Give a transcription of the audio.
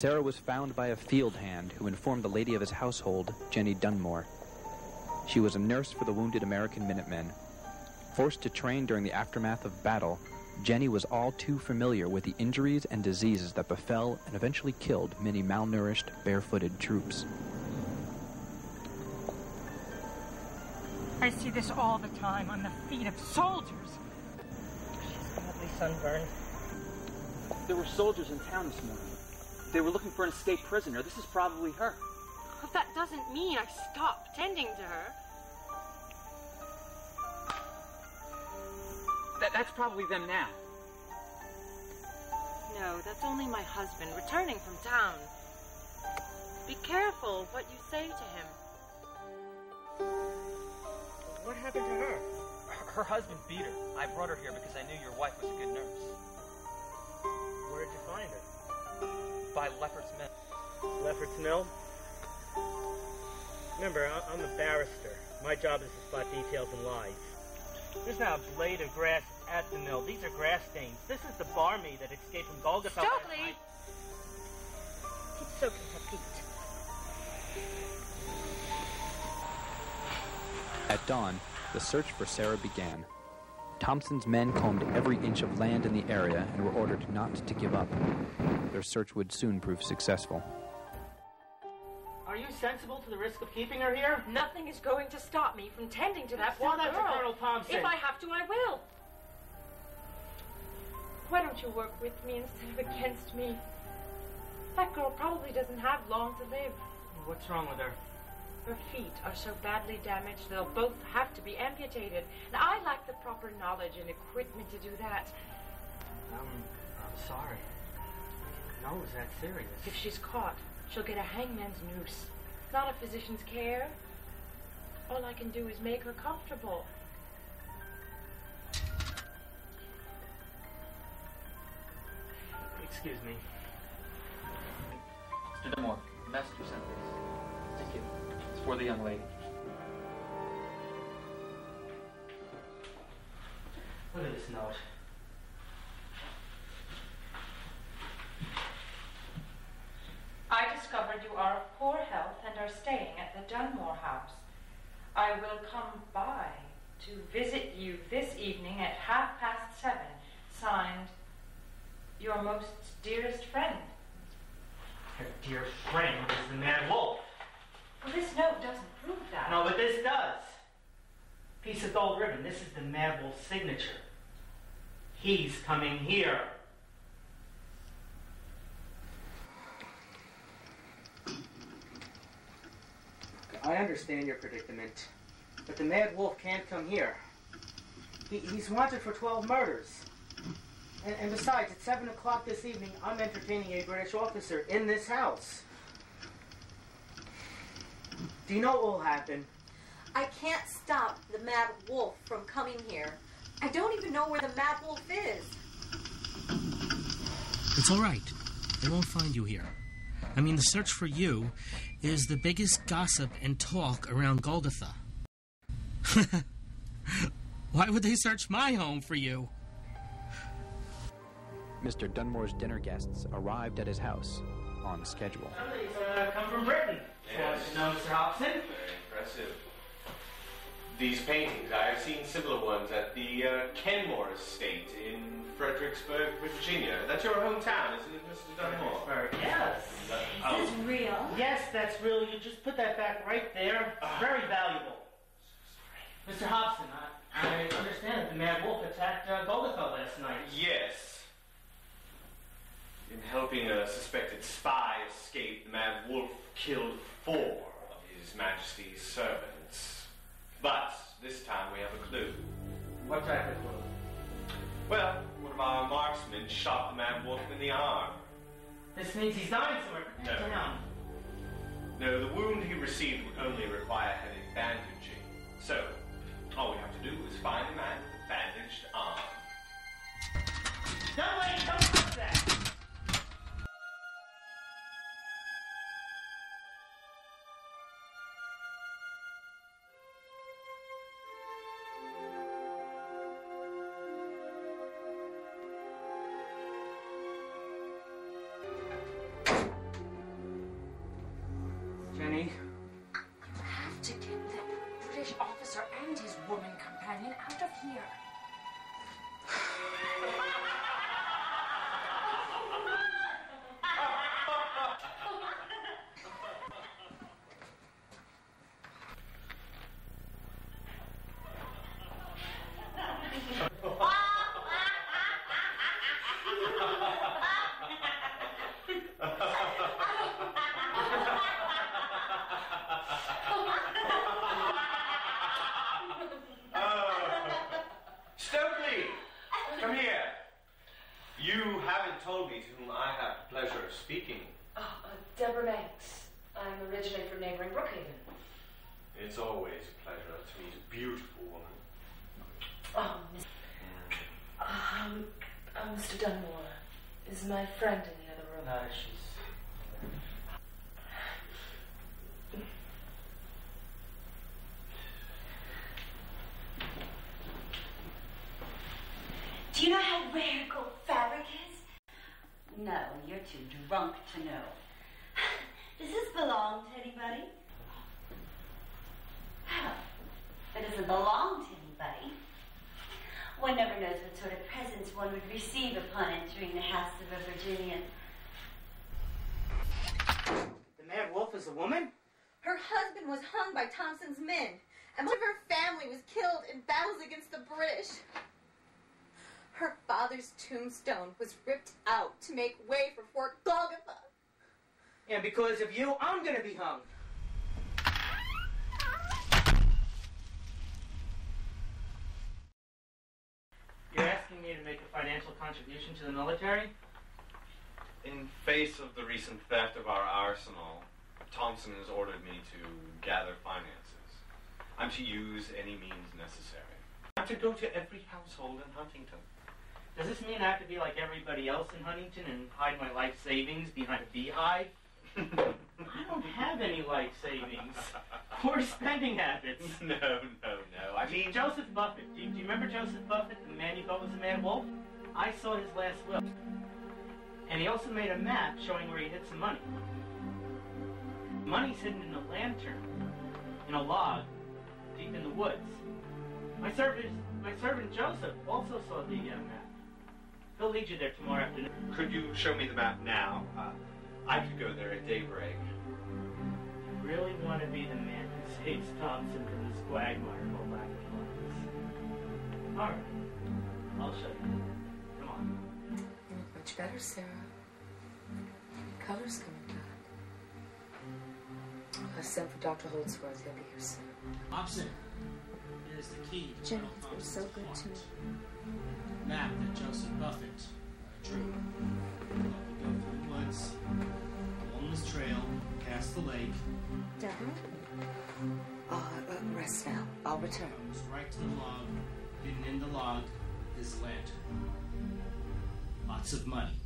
Sarah was found by a field hand who informed the lady of his household, Jenny Dunmore. She was a nurse for the wounded American Minutemen. Forced to train during the aftermath of battle, Jenny was all too familiar with the injuries and diseases that befell and eventually killed many malnourished, barefooted troops. I see this all the time on the feet of soldiers. She's badly sunburned. There were soldiers in town this morning. They were looking for an escaped prisoner. This is probably her. But that doesn't mean I stop tending to her. That's probably them now. No, that's only my husband returning from town. Be careful what you say to him. What happened to her? Her husband beat her. I brought her here because I knew your wife was a good nurse. Where did you find her? By Lefferts Mill. Lefferts Mill? Remember, I'm a barrister. My job is to spot details and lies. There's now a blade of grass at the mill. These are grass stains. This is the barmaid that escaped from Golgotha. Stokely! Keep soaking her feet. At dawn, the search for Sarah began. Thompson's men combed every inch of land in the area and were ordered not to give up. Their search would soon prove successful. Are you sensible to the risk of keeping her here? Nothing is going to stop me from tending to that poor Tell that girl. to Colonel Thompson. If I have to, I will. Why don't you work with me instead of against me? That girl probably doesn't have long to live. What's wrong with her? Her feet are so badly damaged they'll both have to be amputated. And I lack the proper knowledge and equipment to do that. I'm sorry. No, is that serious? If she's caught, she'll get a hangman's noose, not a physician's care. All I can do is make her comfortable. Excuse me. Mr. Dunmore, the message you sent, please. Thank you. It's for the young lady. Look at this note. I discovered you are of poor health and are staying at the Dunmore house. I will come by to visit you this evening at 7:30. Signed, your most dearest friend. Her dear friend is the Mad Wolf. Well, this note doesn't prove that. No, but this does. Piece of gold ribbon. This is the Mad Wolf's signature. He's coming here. I understand your predicament, but the Mad Wolf can't come here. He's wanted for 12 murders. And besides, at 7 o'clock this evening, I'm entertaining a British officer in this house. Do you know what will happen? I can't stop the Mad Wolf from coming here. I don't even know where the Mad Wolf is. It's all right. They won't find you here. I mean, the search for you is the biggest gossip and talk around Golgotha. Why would they search my home for you? Mr. Dunmore's dinner guests arrived at his house on schedule. Somebody's come from Britain. Yes. No, Mr. Hobson? Very impressive. These paintings, I have seen similar ones at the Kenmore estate in Fredericksburg, Virginia. That's your hometown, isn't it, Mr. Dunmore? Fredericksburg, yes. Is this real? Yes, that's real. You just put that back right there. Very valuable. Mr. Hobson, I understand that the Mad Wolf attacked Golgotha last night. Yes. In helping a suspected spy escape, the Mad Wolf killed 4 of His Majesty's servants. But this time we have a clue. What type of clue? Well, one of our marksmen shot the Mad Wolf in the arm. This means he's dying somewhere. No. Down. No, the wound he received would only require heavy bandaging. So, all we have to do is find a man with a bandaged arm. No, wait, don't touch that! told me to whom I have the pleasure of speaking. Deborah Banks. I'm originally from neighboring Brookhaven. It's always a pleasure to meet a beautiful woman. Mr. Dunmore. Is my friend in the other room? No, she's... Do you know how rare gold fabric is? No, you're too drunk to know. Does this belong to anybody? Oh, if it doesn't belong to anybody, one never knows what sort of presents one would receive upon entering the house of a Virginian. The Mad Wolf is a woman? Her husband was hung by Thompson's men, and one of her family was killed in battles against the British. Her father's tombstone was ripped out to make way for Fort Golgotha. And because of you, I'm gonna be hung. You're asking me to make a financial contribution to the military? In face of the recent theft of our arsenal, Thompson has ordered me to gather finances. I'm to use any means necessary. I'm to go to every household in Huntington. Does this mean I have to be like everybody else in Huntington and hide my life savings behind a beehive? I don't have any life savings. Poor spending habits. No. I mean... Joseph Buffett. Do you remember Joseph Buffett, the man you thought was a mad wolf? I saw his last will. And he also made a map showing where he hid some money. Money's hidden in a lantern, in a log, deep in the woods. My servant Joseph also saw the map. He'll lead you there tomorrow afternoon. Could you show me the map now? I could go there at daybreak. You really want to be the man who saves Thompson from this quagmire called lack of funds? All right. I'll show you. Come on. You look much better, Sarah. Color's coming back. I'll send for Dr. Holdsworth. He'll be here soon. Hobson, here's the key. Jenny, it's been so good to me. Map that Joseph Buffett drew. We'll go through the woods, along this trail, past the lake. Deborah? Rest now. I'll return. Goes right to the log. Hidden in the log is a lantern. Lots of money.